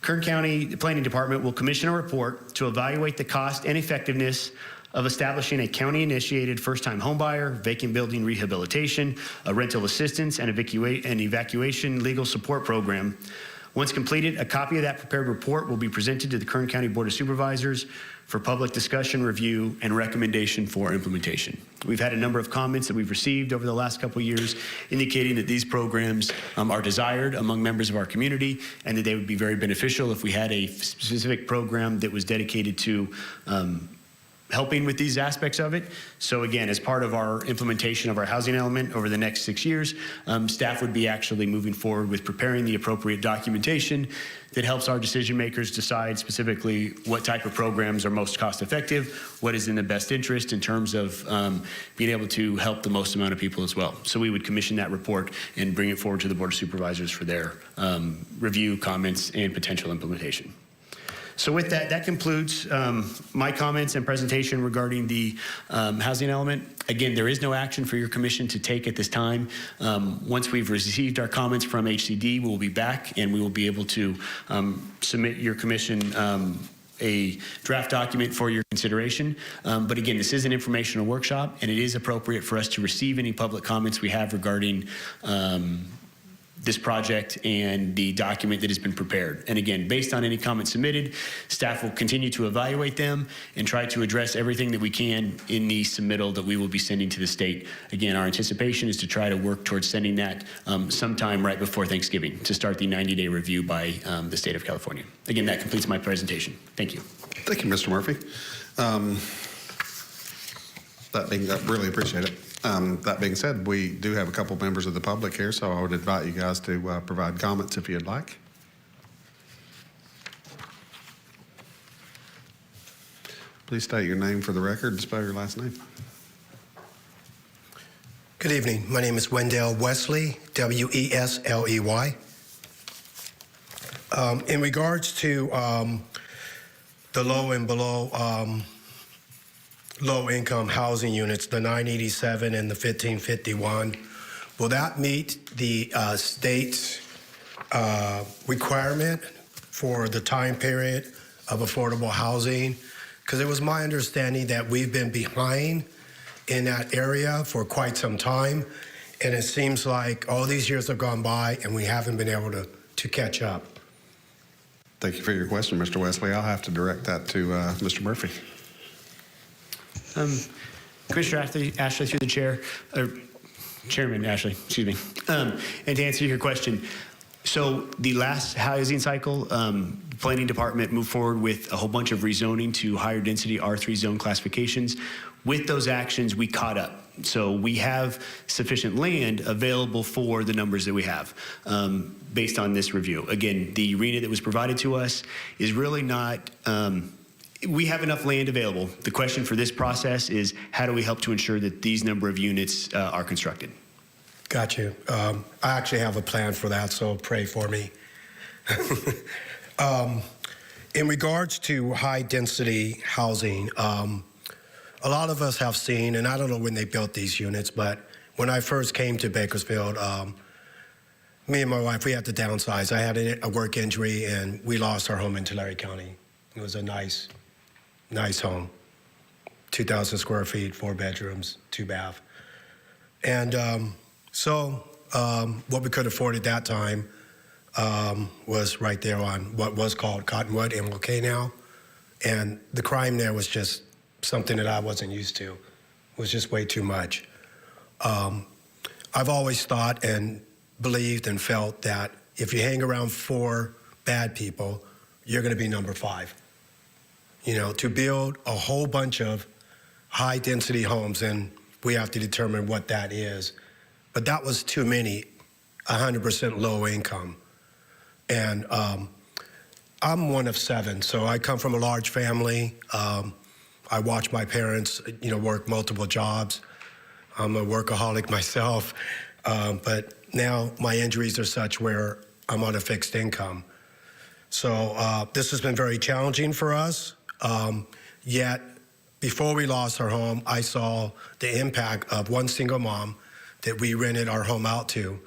E: Kern County Planning Department will commission a report to evaluate the cost and effectiveness of establishing a county-initiated first-time homebuyer, vacant building rehabilitation, a rental assistance, and evacuation legal support program Once completed, a copy of that prepared report will be presented to the Kern County Board of Supervisors for public discussion, review, and recommendation for implementation. We've had a number of comments that we've received over the last couple of years indicating that these programs are desired among members of our community and that they would be very beneficial if we had a specific program that was dedicated to helping with these aspects of it. So again, as part of our implementation of our housing element over the next 6 years, staff would be actually moving forward with preparing the appropriate documentation that helps our decision makers decide specifically what type of programs are most cost effective, what is in the best interest in terms of being able to help the most amount of people as well. So we would commission that report and bring it forward to the Board of Supervisors for their review, comments, and potential implementation. So with that, that concludes my comments and presentation regarding the housing element. Again, there is no action for your commission to take at this time. Once we've received our comments from HCD, we'll be back and we will be able to submit your commission a draft document for your consideration. But again, this is an informational workshop and it is appropriate for us to receive any public comments we have regarding this project and the document that has been prepared. And again, based on any comments submitted, staff will continue to evaluate them and try to address everything that we can in the submittal that we will be sending to the state. Again, our anticipation is to try to work towards sending that sometime right before Thanksgiving to start the 90-day review by the state of California. Again, that completes my presentation. Thank you.
A: Thank you, Mr. Murphy. I really appreciate it. That being said, we do have a couple members of the public here, so I would invite you guys to provide comments if you'd like. Please state your name for the record and spell your last name.
I: Good evening. My name is Wendell Wesley, W-E-S-L-E-Y. In regards to the low and below low-income housing units, the 987 and the 1551, will that meet the state's requirement for the time period of affordable housing? Because it was my understanding that we've been behind in that area for quite some time, and it seems like all these years have gone by and we haven't been able to catch up.
A: Thank you for your question, Mr. Wesley. I'll have to direct that to Mr. Murphy.
E: Commissioner Ashley, through the chair, or Chairman Ashley, excuse me. And to answer your question, so the last housing cycle, the planning department moved forward with a whole bunch of rezoning to higher density R3 zone classifications. With those actions, we caught up. So we have sufficient land available for the numbers that we have based on this review. Again, the arena that was provided to us is really not, we have enough land available. The question for this process is how do we help to ensure that these number of units are constructed?
I: Got you. I actually have a plan for that, so pray for me. In regards to high-density housing, a lot of us have seen, and I don't know when they built these units, but when I first came to Bakersfield, me and my wife, we had to downsize. I had a work injury, and we lost our home in Tulare County. It was a nice home, 2,000 square feet, 4 bedrooms, 2 bath. And so what we could afford at that time was right there on what was called Cottonwood, MLK now. And the crime there was just something that I wasn't used to. It was just way too much. I've always thought and believed and felt that if you hang around 4 bad people, you're going to be number 5. You know, to build a whole bunch of high-density homes, and we have to determine what that is. But that was too many, 100% low income. And I'm one of 7, so I come from a large family. I watch my parents, work multiple jobs. I'm a workaholic myself, but now my injuries are such where I'm on a fixed income. So this has been very challenging for us. Yet, before we lost our home, I saw the impact of one single mom that we rented our home out to,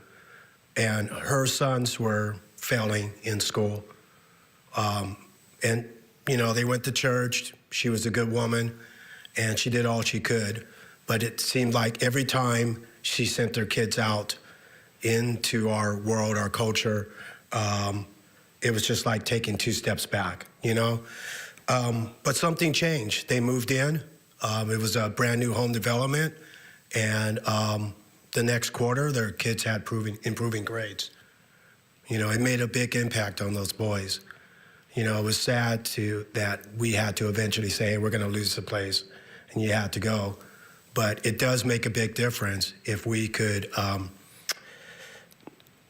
I: and her sons were failing in school. And, they went to church. She was a good woman, and she did all she could. But it seemed like every time she sent their kids out into our world, our culture, it was just like taking 2 steps back, you know? But something changed. They moved in. It was a brand new home development. And the next quarter, their kids had improving grades. You know, it made a big impact on those boys. You know, it was sad that we had to eventually say, hey, we're going to lose the place, and you had to go. But it does make a big difference if we could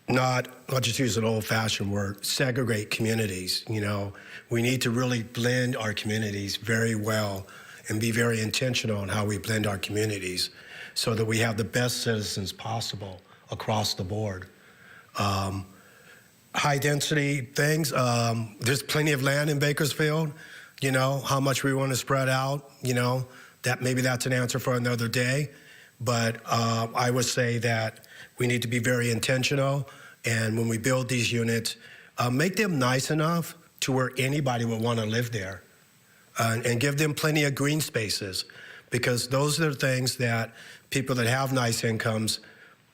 I: I'll just use an old-fashioned word, segregate communities. You know, we need to really blend our communities very well and be very intentional on how we blend our communities so that we have the best citizens possible across the board. High-density things, there's plenty of land in Bakersfield. You know, how much we want to spread out, you know, maybe that's an answer for another day. But I would say that we need to be very intentional, and when we build these units, make them nice enough to where anybody would want to live there, and give them plenty of green spaces, because those are the things that people that have nice incomes,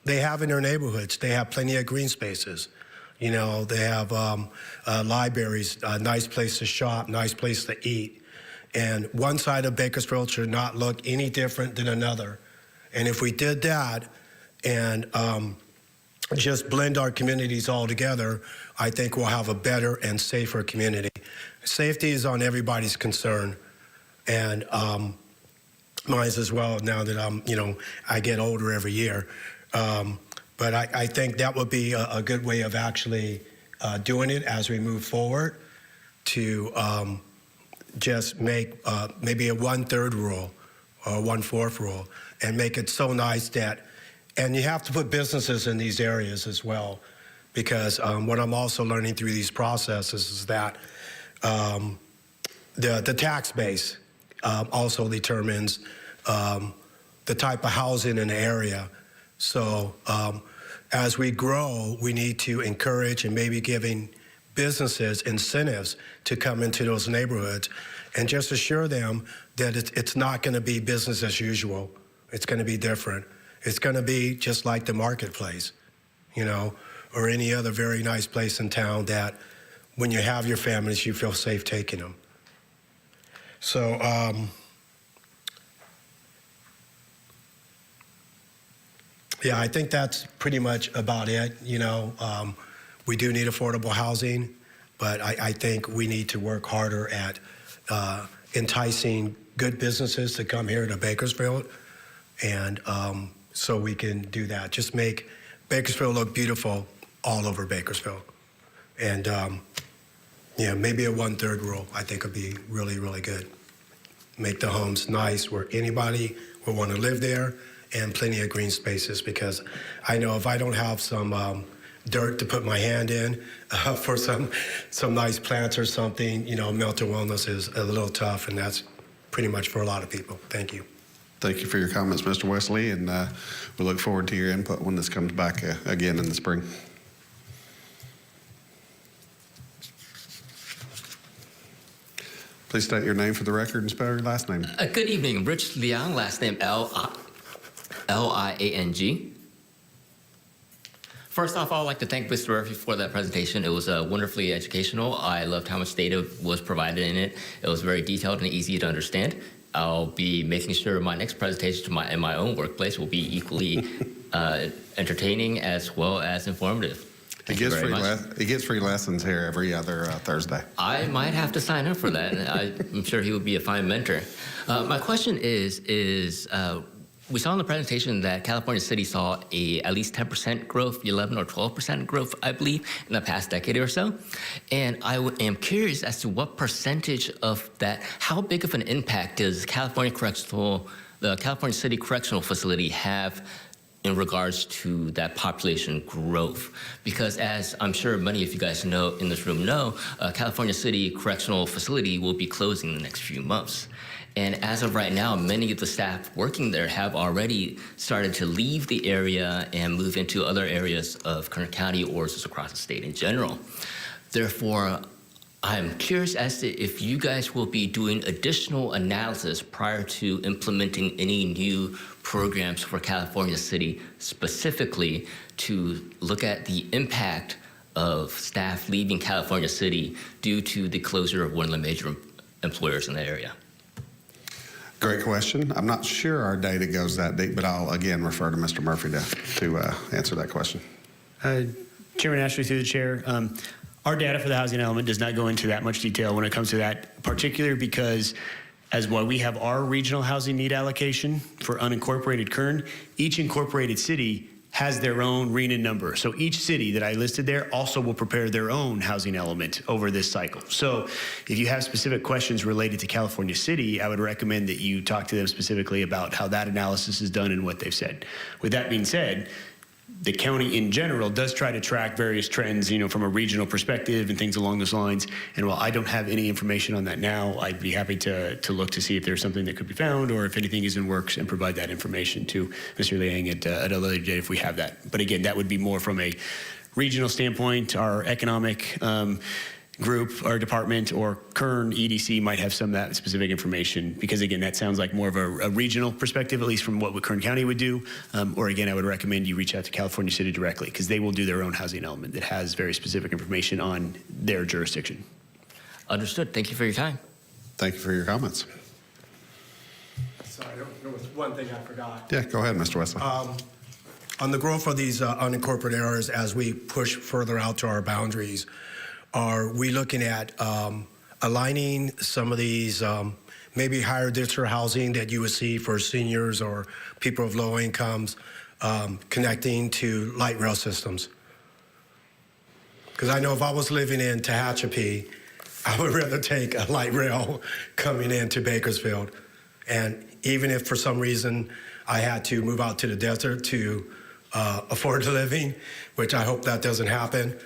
I: they have in their neighborhoods. They have plenty of green spaces. You know, they have libraries, a nice place to shop, nice place to eat. And one side of Bakersfield should not look any different than another. And if we did that and just blend our communities all together, I think we'll have a better and safer community. Safety is on everybody's concern, and mine as well now that I get older every year. But I think that would be a good way of actually doing it as we move forward, to just make maybe a 1/3 rule or a 1/4 rule, and make it so nice that, and you have to put businesses in these areas as well, because what I'm also learning through these processes is that the tax base also determines the type of housing in the area. So as we grow, we need to encourage and maybe giving businesses incentives to come into those neighborhoods, and just assure them that it's not going to be business as usual. It's going to be different. It's going to be just like the marketplace, you know, or any other very nice place in town that when you have your families, you feel safe taking them. So yeah, I think that's pretty much about it. You know, we do need affordable housing, but I think we need to work harder at enticing good businesses to come here to Bakersfield, and so we can do that. Just make Bakersfield look beautiful all over Bakersfield. And yeah, maybe a 1/3 rule I think would be really, really good. Make the homes nice where anybody will want to live there, and plenty of green spaces, because I know if I don't have some dirt to put my hand in for some nice plants or something, you know, mental wellness is a little tough, and that's pretty much for a lot of people. Thank you.
A: Thank you for your comments, Mr. Wesley, and we look forward to your input when this comes back again in the spring. Please state your name for the record and spell your last name.
J: Good evening, Rich Liang, last name Liang. First off, I'd like to thank Mr. Murphy for that presentation. It was wonderfully educational. I loved how much data was provided in it. It was very detailed and easy to understand. I'll be making sure my next presentation in my own workplace will be equally entertaining as well as informative.
A: He gets free lessons here every other Thursday.
J: I might have to sign up for that. I'm sure he would be a fine mentor. My question is we saw in the presentation that California City saw at least 10% growth, 11 or 12% growth, I believe, in the past decade or so. And I am curious as to what percentage of that, how big of an impact does the California City Correctional Facility have in regards to that population growth? Because as I'm sure many of you guys know in this room know, California City Correctional Facility will be closing in the next few months. And as of right now, many of the staff working there have already started to leave the area and move into other areas of Kern County or just across the state in general. Therefore, I'm curious as to if you guys will be doing additional analysis prior to implementing any new programs for California City specifically to look at the impact of staff leaving California City due to the closure of one of the major employers in the area?
A: Great question. I'm not sure our data goes that deep, but I'll again refer to Mr. Murphy to answer that question.
E: Chairman Ashley, through the chair, our data for the housing element does not go into that much detail when it comes to that, particularly because as while we have our regional housing need allocation for unincorporated Kern, each incorporated city has their own RENA number. So each city that I listed there also will prepare their own housing element over this cycle. So if you have specific questions related to California City, I would recommend that you talk to them specifically about how that analysis is done and what they've said. With that being said, the county in general does try to track various trends, from a regional perspective and things along those lines. And while I don't have any information on that now, I'd be happy to look to see if there's something that could be found or if anything is in works and provide that information to Mr. Liang at a later date if we have that. But again, that would be more from a regional standpoint. Our economic group, our department, or Kern EDC might have some of that specific information because, again, that sounds like more of a regional perspective, at least from what Kern County would do. Or, again, I would recommend you reach out to California City directly because they will do their own housing element that has very specific information on their jurisdiction.
J: Understood. Thank you for your time.
A: Thank you for your comments.
I: Sorry, there was one thing I forgot.
A: Yeah, go ahead, Mr. Wesley.
I: On the growth of these unincorporated areas as we push further out to our boundaries, are we looking at aligning some of these maybe higher district housing that you would see for seniors or people of low incomes connecting to light rail systems? Because I know if I was living in Tehachapi, I would rather take a light rail coming into Bakersfield. And even if for some reason I had to move out to the desert to afford a living, which I hope that doesn't happen,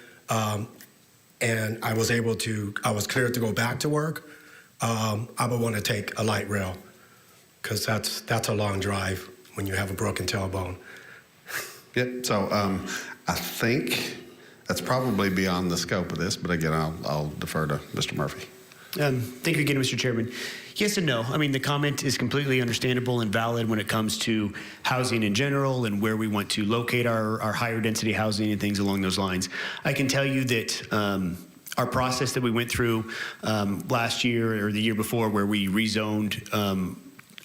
I: and I was cleared to go back to work, I would want to take a light rail because that's a long drive when you have a broken tailbone.
A: Yep. So I think that's probably beyond the scope of this, but again, I'll defer to Mr. Murphy.
E: Thank you again, Mr. Chairman. Yes and no. I mean, the comment is completely understandable and valid when it comes to housing in general and where we want to locate our higher density housing and things along those lines. I can tell you that our process that we went through last year or the year before where we rezoned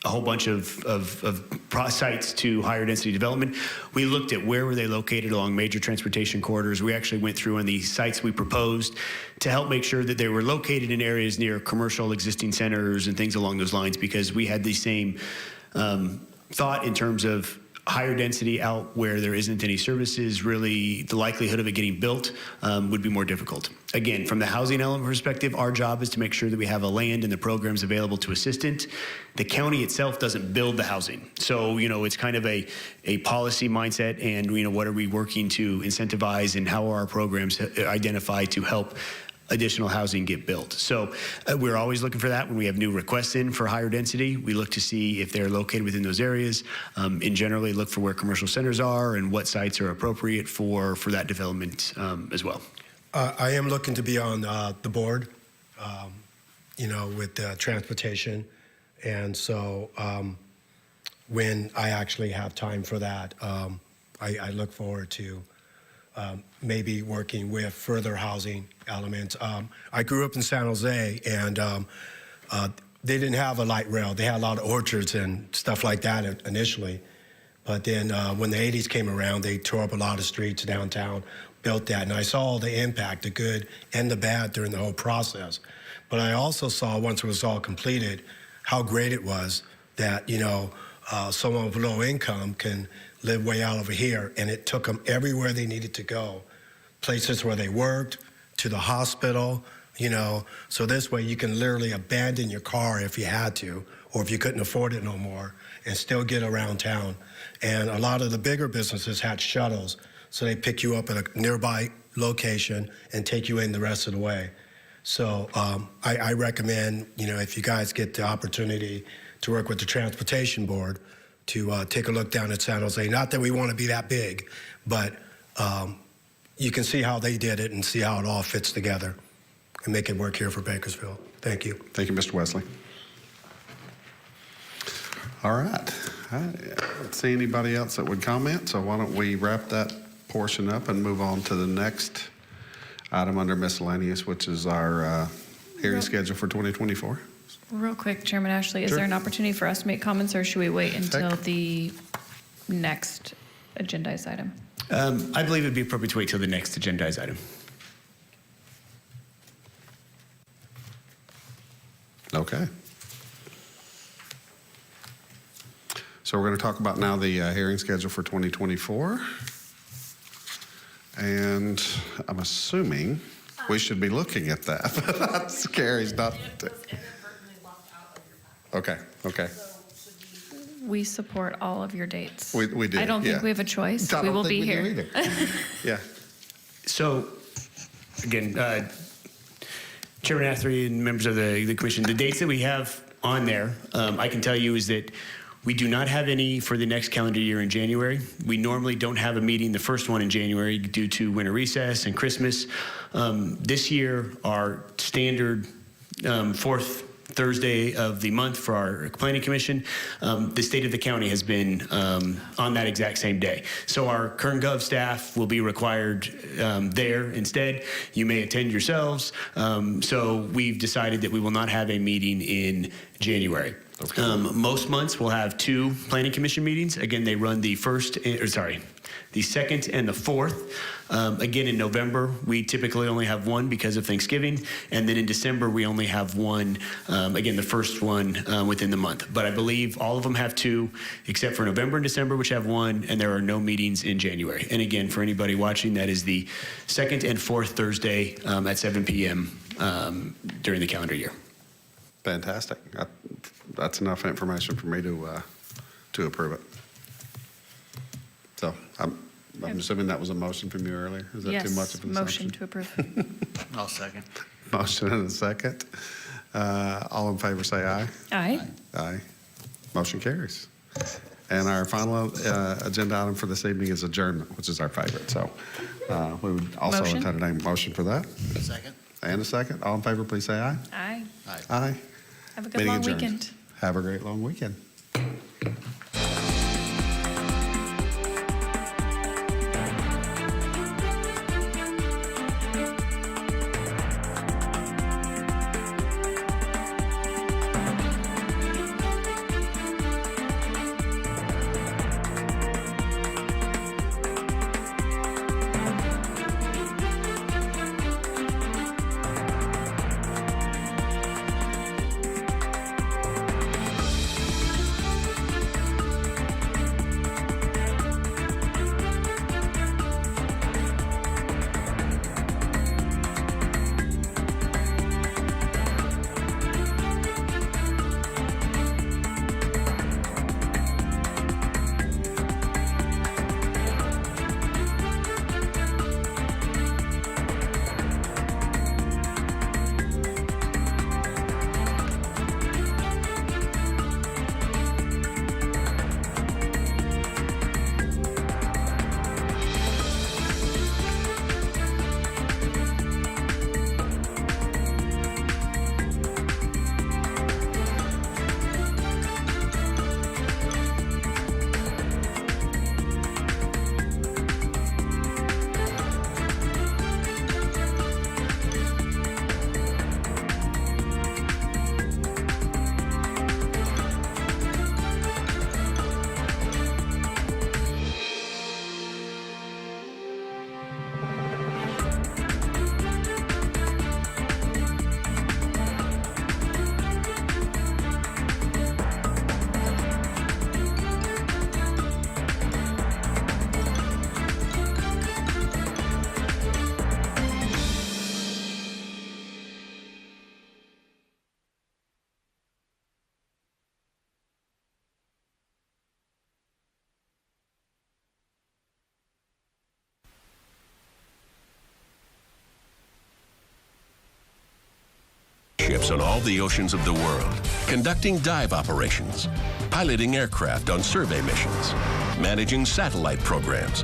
E: a whole bunch of sites to higher density development. We looked at where were they located along major transportation corridors. We actually went through on the sites we proposed to help make sure that they were located in areas near commercial existing centers and things along those lines because we had the same thought in terms of higher density out where there isn't any services, really the likelihood of it getting built would be more difficult. Again, from the housing element perspective, our job is to make sure that we have a land and the programs available to assist it. The county itself doesn't build the housing. So, it's kind of a policy mindset and, what are we working to incentivize and how are our programs identified to help additional housing get built. So we're always looking for that when we have new requests in for higher density. We look to see if they're located within those areas and generally look for where commercial centers are and what sites are appropriate for that development as well.
I: I am looking to be on the board, with transportation. And so when I actually have time for that, I look forward to maybe working with further housing elements. I grew up in San Jose, and they didn't have a light rail. They had a lot of orchards and stuff like that initially. But then when the 80s came around, they tore up a lot of streets downtown, built that. And I saw the impact, the good and the bad during the whole process. But I also saw, once it was all completed, how great it was that, someone with low income can live way out over here. And it took them everywhere they needed to go, places where they worked, to the hospital, So this way you can literally abandon your car if you had to, or if you couldn't afford it no more, and still get around town. And a lot of the bigger businesses had shuttles, so they pick you up at a nearby location and take you in the rest of the way. So I recommend, if you guys get the opportunity to work with the Transportation Board, to take a look down at San Jose. Not that we want to be that big, but you can see how they did it and see how it all fits together and make it work here for Bakersfield. Thank you.
A: Thank you, Mr. Wesley. All right. I don't see anybody else that would comment, so why don't we wrap that portion up and move on to the next item under miscellaneous, which is our hearing
D: Real-
A: schedule for 2024.
D: Real quick, Chairman Ashley, is
A: Sure.
D: there an opportunity for us to make comments, or should we wait until the next agendized item?
E: I believe it'd be appropriate to wait till the next agendized item.
A: Okay. So we're going to talk about now the hearing schedule for 2024. And I'm assuming we should be looking at that. That's scary. Not. Okay, okay.
D: We support all of your dates.
A: We do,
D: I don't think
A: yeah.
D: we have a choice.
A: I
D: We
A: don't
D: will
A: think
D: be
A: we do
D: here.
A: either. Yeah.
E: So, again, Chairman Athery and members of the commission, the dates that we have on there, I can tell you is that we do not have any for the next calendar year in January. We normally don't have a meeting, the first one in January, due to winter recess and Christmas. This year, our standard fourth Thursday of the month for our planning commission, the state of the county has been on that exact same day. So our Kern Gov staff will be required there instead. You may attend yourselves. So we've decided that we will not have a meeting in January. Most months we'll have 2 planning commission meetings. Again, they run the the second and the fourth. Again, in November, we typically only have 1 because of Thanksgiving. And then in December, we only have 1, again, the first one within the month. But I believe all of them have 2, except for November and December, which have 1, and there are no meetings in January. And again, for anybody watching, that is the second and fourth Thursday at 7 p.m. During the calendar year.
A: Fantastic. That's enough information for me to approve it. So I'm assuming that was a motion from you earlier. Is that too much of an
D: Motion
A: assumption?
D: to approve.
H: I'll second.
A: Motion and a second. All in favor say aye.
D: Aye.
A: Aye. Motion carries. And our final agenda item for this evening is adjournment, which is our favorite. So we would also
D: Motion.
A: entertain a motion for that.
H: Second.
A: And a second. All in favor, please say aye.
D: Aye.
A: Aye.
D: Have a good
A: Meeting
D: long
A: adjourned.
D: weekend.
A: Have a great long weekend.
K: Ships on all the oceans of the world, conducting dive operations, piloting aircraft on survey missions, managing satellite programs,